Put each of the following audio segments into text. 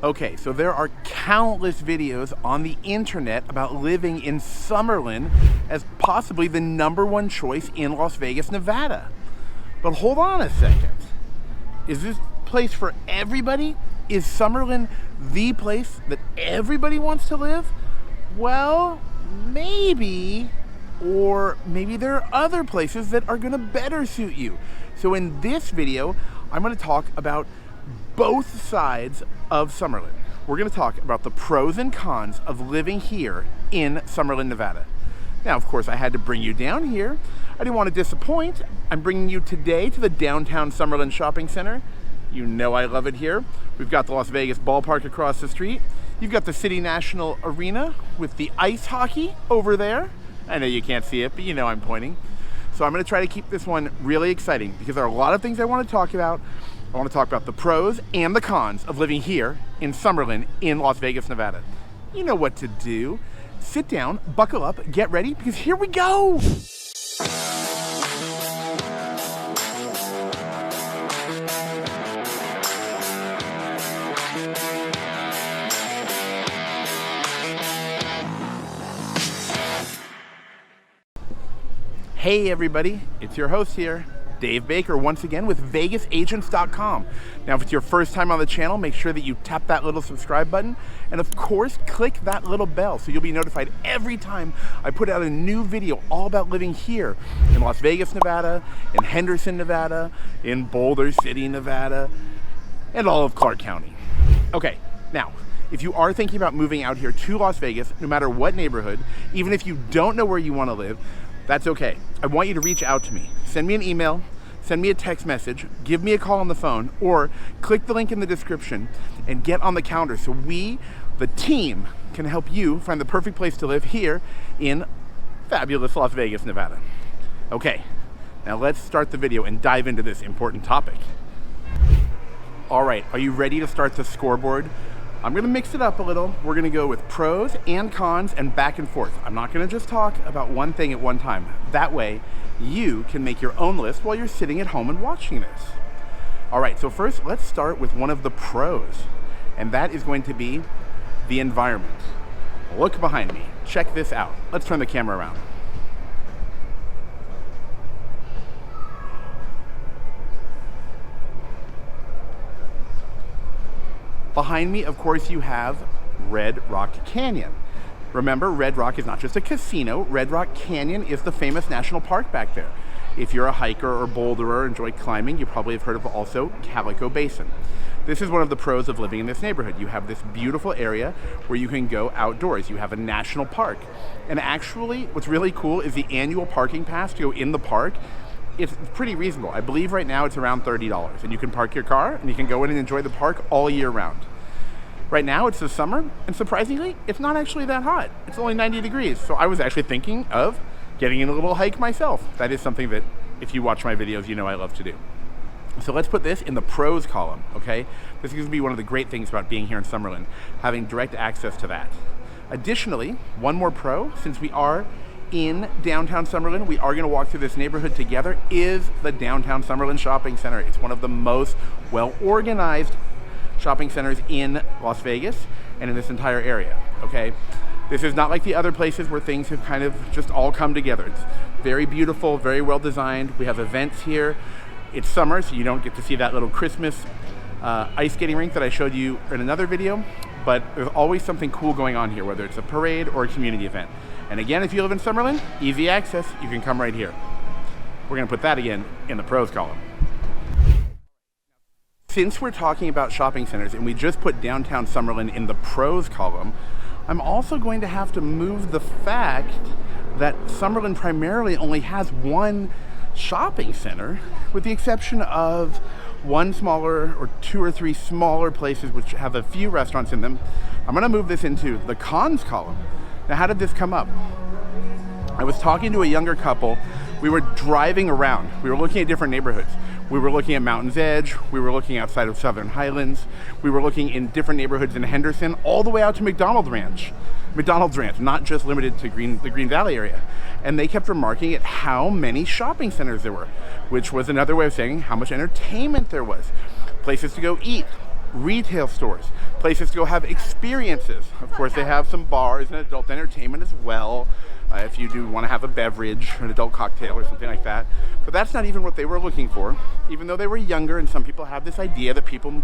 Okay, so there are countless videos on the internet about living in Summerlin as possibly the #1 choice in Las Vegas, Nevada. But hold on a second. Is this place for everybody? Is Summerlin the place that everybody wants to live? Well, maybe, or maybe there are other places that are gonna better suit you. So in this video, I'm gonna talk about both sides of Summerlin. We're gonna talk about the pros and cons of living here in Summerlin, Nevada. Now, of course, I had to bring you down here. I didn't want to disappoint. I'm bringing you today to the downtown Summerlin Shopping Center. You know I love it here. We've got the Las Vegas ballpark across the street. You've got the City National Arena with the ice hockey over there. I know you can't see it, but you know I'm pointing. So I'm gonna try to keep this one really exciting because there are a lot of things I want to talk about. I want to talk about the pros and the cons of living here in Summerlin in Las Vegas, Nevada. You know what to do. Sit down, buckle up, get ready, because here we go! Hey everybody, it's your host here, Dave Baker, once again with VegasAgents.com. Now, if it's your first time on the channel, make sure that you tap that little subscribe button, and of course, click that little bell so you'll be notified every time I put out a new video all about living here in Las Vegas, Nevada, in Henderson, Nevada, in Boulder City, Nevada, and all of Clark County. Okay, now, if you are thinking about moving out here to Las Vegas, no matter what neighborhood, even if you don't know where you want to live, that's okay. I want you to reach out to me. Send me an email, send me a text message, give me a call on the phone, or click the link in the description and get on the calendar so we, the team, can help you find the perfect place to live here in fabulous Las Vegas, Nevada. Okay, now let's start the video and dive into this important topic. All right, are you ready to start the scoreboard? I'm gonna mix it up a little. We're gonna go with pros and cons and back and forth. I'm not gonna just talk about one thing at one time. That way, you can make your own list while you're sitting at home and watching this. All right, so first, let's start with one of the pros, and that is going to be the environment. Look behind me, check this out. Let's turn the camera around. Behind me, of course, you have Red Rock Canyon. Remember, Red Rock is not just a casino. Red Rock Canyon is the famous national park back there. If you're a hiker or boulderer, enjoy climbing, you probably have heard of also Calico Basin. This is one of the pros of living in this neighborhood. You have this beautiful area where you can go outdoors. You have a national park. And actually, what's really cool is the annual parking pass to go in the park. It's pretty reasonable. I believe right now it's around $30, and you can park your car and you can go in and enjoy the park all year round. Right now it's the summer, and surprisingly, it's not actually that hot. It's only 90 degrees, so I was actually thinking of getting in a little hike myself. That is something that, if you watch my videos, you know I love to do. So let's put this in the pros column, okay? This is going to be one of the great things about being here in Summerlin, having direct access to that. Additionally, one more pro, since we are in downtown Summerlin, we are going to walk through this neighborhood together, is the downtown Summerlin Shopping Center. It's one of the most well-organized shopping centers in Las Vegas and in this entire area, okay? This is not like the other places where things have kind of just all come together. It's very beautiful, very well designed. We have events here. It's summer, so you don't get to see that little Christmas ice skating rink that I showed you in another video, but there's always something cool going on here, whether it's a parade or a community event. And again, if you live in Summerlin, easy access, you can come right here. We're gonna put that again in the pros column. Since we're talking about shopping centers and we just put downtown Summerlin in the pros column, I'm also going to have to move the fact that Summerlin primarily only has one shopping center, with the exception of one smaller or two or three smaller places which have a few restaurants in them. I'm gonna move this into the cons column. Now, how did this come up? I was talking to a younger couple. We were driving around. We were looking at different neighborhoods. We were looking at Mountain's Edge. We were looking outside of Southern Highlands. We were looking in different neighborhoods in Henderson, all the way out to McDonald's Ranch, not just limited to the Green Valley area. And they kept remarking at how many shopping centers there were, which was another way of saying how much entertainment there was. Places to go eat, retail stores, places to go have experiences. Of course, they have some bars and adult entertainment as well, if you do want to have a beverage, an adult cocktail or something like that. But that's not even what they were looking for, even though they were younger, and some people have this idea that people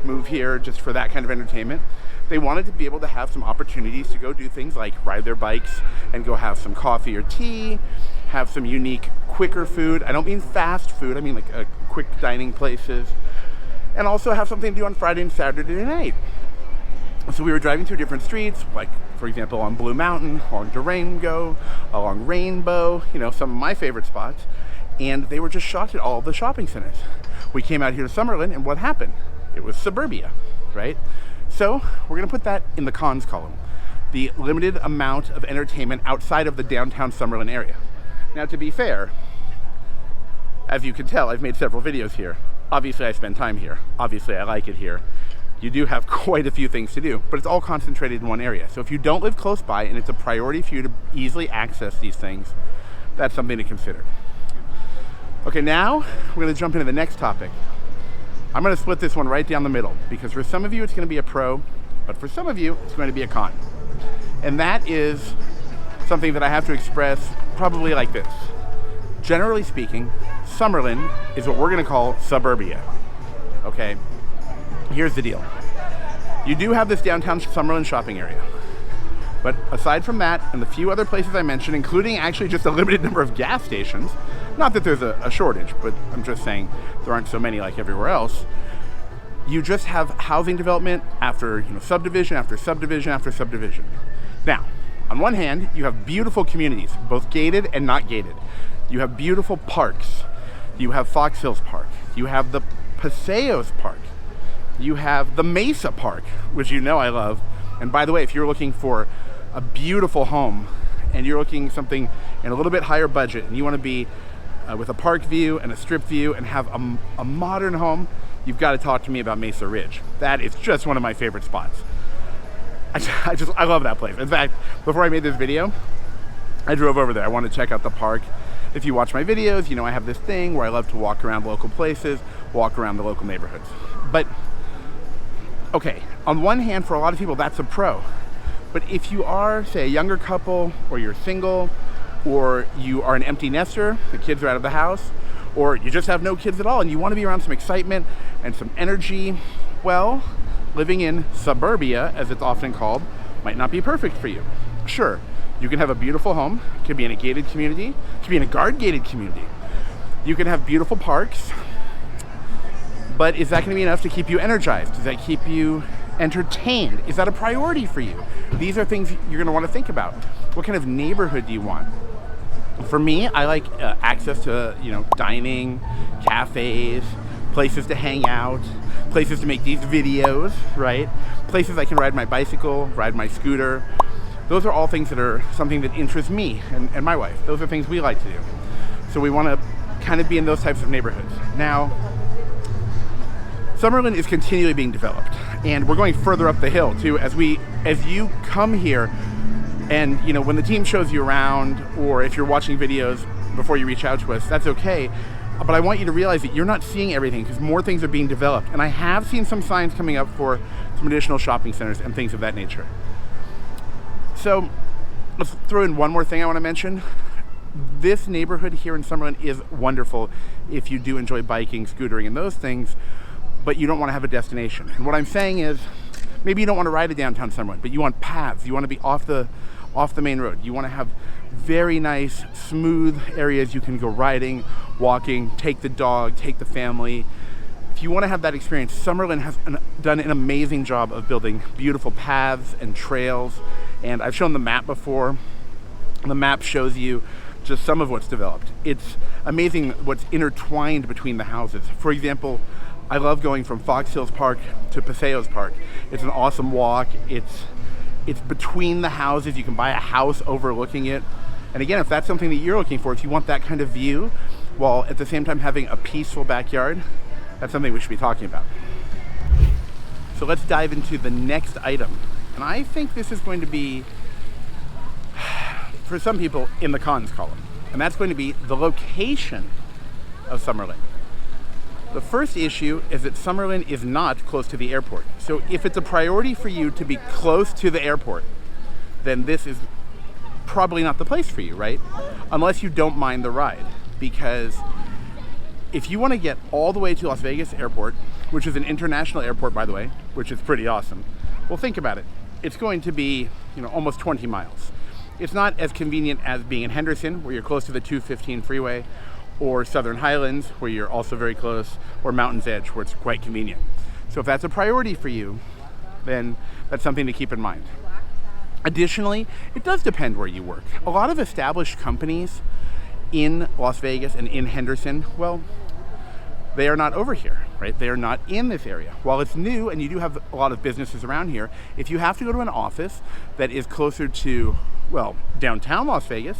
move here just for that kind of entertainment. They wanted to be able to have some opportunities to go do things like ride their bikes and go have some coffee or tea, have some unique, quicker food. I don't mean fast food, I mean like quick dining places, and also have something to do on Friday and Saturday night. So we were driving through different streets, like for example on Blue Mountain, along Durango, along Rainbow, some of my favorite spots, and they were just shocked at all of the shopping centers. We came out here to Summerlin, and what happened? It was suburbia, right? So we're gonna put that in the cons column, the limited amount of entertainment outside of the downtown Summerlin area. Now, to be fair, as you can tell, I've made several videos here. Obviously, I spend time here. Obviously, I like it here. You do have quite a few things to do, but it's all concentrated in one area. So if you don't live close by and it's a priority for you to easily access these things, that's something to consider. Okay, now we're gonna jump into the next topic. I'm gonna split this one right down the middle, because for some of you it's gonna be a pro, but for some of you it's going to be a con. And that is something that I have to express probably like this. Generally speaking, Summerlin is what we're gonna call suburbia, okay? Here's the deal. You do have this downtown Summerlin shopping area, but aside from that and the few other places I mentioned, including actually just a limited number of gas stations, not that there's a shortage, but I'm just saying there aren't so many like everywhere else, you just have housing development after subdivision after subdivision after subdivision. Now, on one hand, you have beautiful communities, both gated and not gated. You have beautiful parks. You have Fox Hills Park. You have the Paseos Park. You have the Mesa Park, which I love. And by the way, if you're looking for a beautiful home and you're looking something in a little bit higher budget and you want to be with a park view and a strip view and have a modern home, you've got to talk to me about Mesa Ridge. That is just one of my favorite spots. I love that place. In fact, before I made this video, I drove over there. I wanted to check out the park. If you watch my videos, I have this thing where I love to walk around local places, walk around the local neighborhoods. But okay, on one hand, for a lot of people, that's a pro. But if you are, say, a younger couple, or you're single, or you are an empty nester, the kids are out of the house, or you just have no kids at all and you want to be around some excitement and some energy, well, living in suburbia, as it's often called, might not be perfect for you. Sure, you can have a beautiful home, it could be in a gated community, it could be in a guard-gated community. You can have beautiful parks, but is that going to be enough to keep you energized? Does that keep you entertained? Is that a priority for you? These are things you're going to want to think about. What kind of neighborhood do you want? For me, I like access to, dining, cafes, places to hang out, places to make these videos, right? Places I can ride my bicycle, ride my scooter. Those are all things that are something that interests me and my wife. Those are things we like to do. So we want to kind of be in those types of neighborhoods. Now, Summerlin is continually being developed, and we're going further up the hill too as you come here. And when the team shows you around, or if you're watching videos before you reach out to us, that's okay. But I want you to realize that you're not seeing everything, because more things are being developed. And I have seen some signs coming up for some additional shopping centers and things of that nature. So let's throw in one more thing I want to mention. This neighborhood here in Summerlin is wonderful if you do enjoy biking, scootering, and those things, but you don't want to have a destination. And what I'm saying is, maybe you don't want to ride a downtown Summerlin, but you want paths. You want to be off the main road. You want to have very nice, smooth areas you can go riding, walking, take the dog, take the family. If you want to have that experience, Summerlin has done an amazing job of building beautiful paths and trails. And I've shown the map before. The map shows you just some of what's developed. It's amazing what's intertwined between the houses. For example, I love going from Fox Hills Park to Paseos Park. It's an awesome walk. It's between the houses. You can buy a house overlooking it. And again, if that's something that you're looking for, if you want that kind of view, while at the same time having a peaceful backyard, that's something we should be talking about. So let's dive into the next item. And I think this is going to be, for some people, in the cons column. And that's going to be the location of Summerlin. The first issue is that Summerlin is not close to the airport. So if it's a priority for you to be close to the airport, then this is probably not the place for you, right? Unless you don't mind the ride. Because if you want to get all the way to Las Vegas Airport, which is an international airport, by the way, which is pretty awesome, well, think about it. It's going to be, almost 20 miles. It's not as convenient as being in Henderson, where you're close to the 215 freeway, or Southern Highlands, where you're also very close, or Mountain's Edge, where it's quite convenient. So if that's a priority for you, then that's something to keep in mind. Additionally, it does depend where you work. A lot of established companies in Las Vegas and in Henderson, well, they are not over here, right? They are not in this area. While it's new and you do have a lot of businesses around here, if you have to go to an office that is closer to, well, downtown Las Vegas,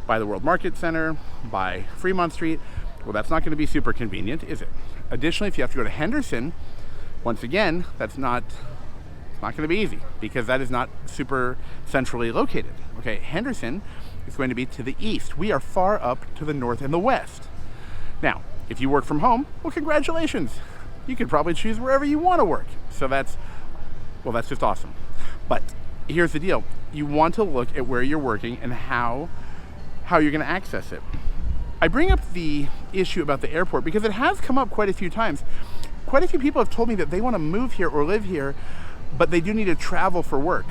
by the World Market Center, by Fremont Street, well, that's not going to be super convenient, is it? Additionally, if you have to go to Henderson, once again, that's not going to be easy because that is not super centrally located. Okay, Henderson is going to be to the east. We are far up to the north and the west. Now, if you work from home, well, congratulations. You could probably choose wherever you want to work. So that's just awesome. But here's the deal. You want to look at where you're working and how you're going to access it. I bring up the issue about the airport because it has come up quite a few times. Quite a few people have told me that they want to move here or live here, but they do need to travel for work.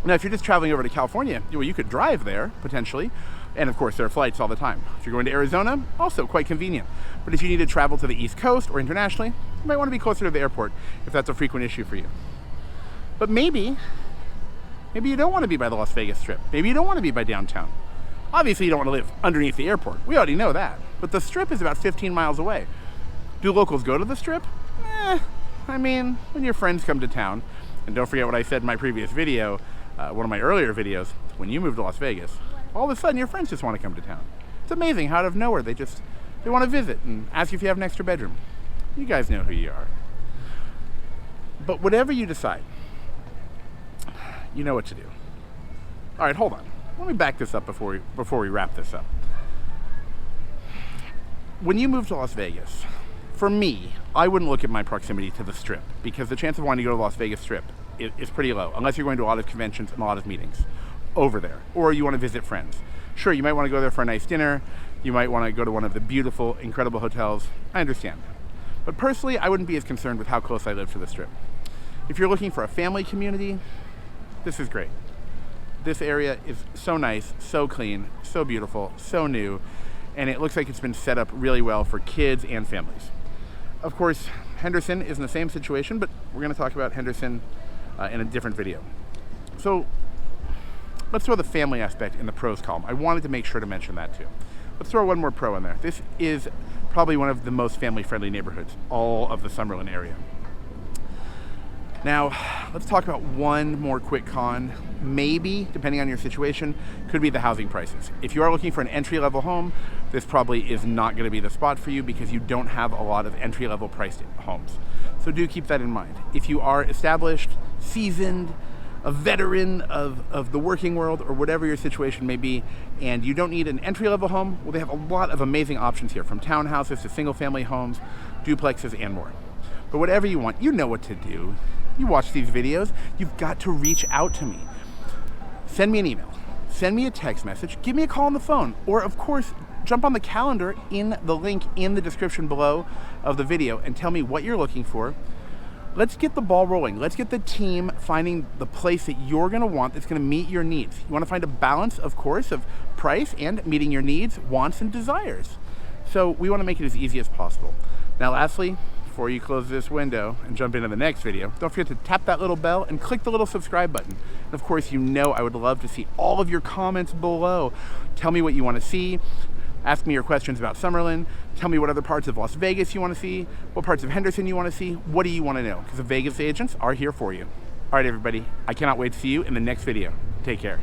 Now, if you're just traveling over to California, well, you could drive there, potentially. And of course, there are flights all the time. If you're going to Arizona, also quite convenient. But if you need to travel to the East Coast or internationally, you might want to be closer to the airport if that's a frequent issue for you. But maybe you don't want to be by the Las Vegas Strip. Maybe you don't want to be by downtown. Obviously, you don't want to live underneath the airport. We already know that. But the Strip is about 15 miles away. Do locals go to the Strip? When your friends come to town, and don't forget what I said in my previous video, one of my earlier videos, when you move to Las Vegas, all of a sudden your friends just want to come to town. It's amazing how out of nowhere they want to visit and ask you if you have an extra bedroom. You guys know who you are. But whatever you decide, you know what to do. All right, hold on. Let me back this up before we wrap this up. When you move to Las Vegas, for me, I wouldn't look at my proximity to the Strip because the chance of wanting to go to the Las Vegas Strip is pretty low, unless you're going to a lot of conventions and a lot of meetings over there, or you want to visit friends. Sure, you might want to go there for a nice dinner. You might want to go to one of the beautiful, incredible hotels. I understand. But personally, I wouldn't be as concerned with how close I live to the Strip. If you're looking for a family community, this is great. This area is so nice, so clean, so beautiful, so new, and it looks like it's been set up really well for kids and families. Of course, Henderson is in the same situation, but we're going to talk about Henderson in a different video. So let's throw the family aspect in the pros column. I wanted to make sure to mention that too. Let's throw one more pro in there. This is probably one of the most family-friendly neighborhoods, all of the Summerlin area. Now, let's talk about one more quick con. Maybe, depending on your situation, could be the housing prices. If you are looking for an entry-level home, this probably is not going to be the spot for you because you don't have a lot of entry-level priced homes. So do keep that in mind. If you are established, seasoned, a veteran of the working world, or whatever your situation may be, and you don't need an entry-level home, well, they have a lot of amazing options here, from townhouses to single-family homes, duplexes, and more. But whatever you want, you know what to do. You watch these videos, you've got to reach out to me. Send me an email, send me a text message, give me a call on the phone, or of course, jump on the calendar in the link in the description below of the video and tell me what you're looking for. Let's get the ball rolling. Let's get the team finding the place that you're gonna want that's gonna meet your needs. You wanna find a balance, of course, of price and meeting your needs, wants, and desires. So we wanna make it as easy as possible. Now lastly, before you close this window and jump into the next video, don't forget to tap that little bell and click the little subscribe button. And of course, you know I would love to see all of your comments below. Tell me what you want to see. Ask me your questions about Summerlin. Tell me what other parts of Las Vegas you want to see, what parts of Henderson you want to see. What do you want to know? Because the Vegas agents are here for you. All right, everybody, I cannot wait to see you in the next video. Take care.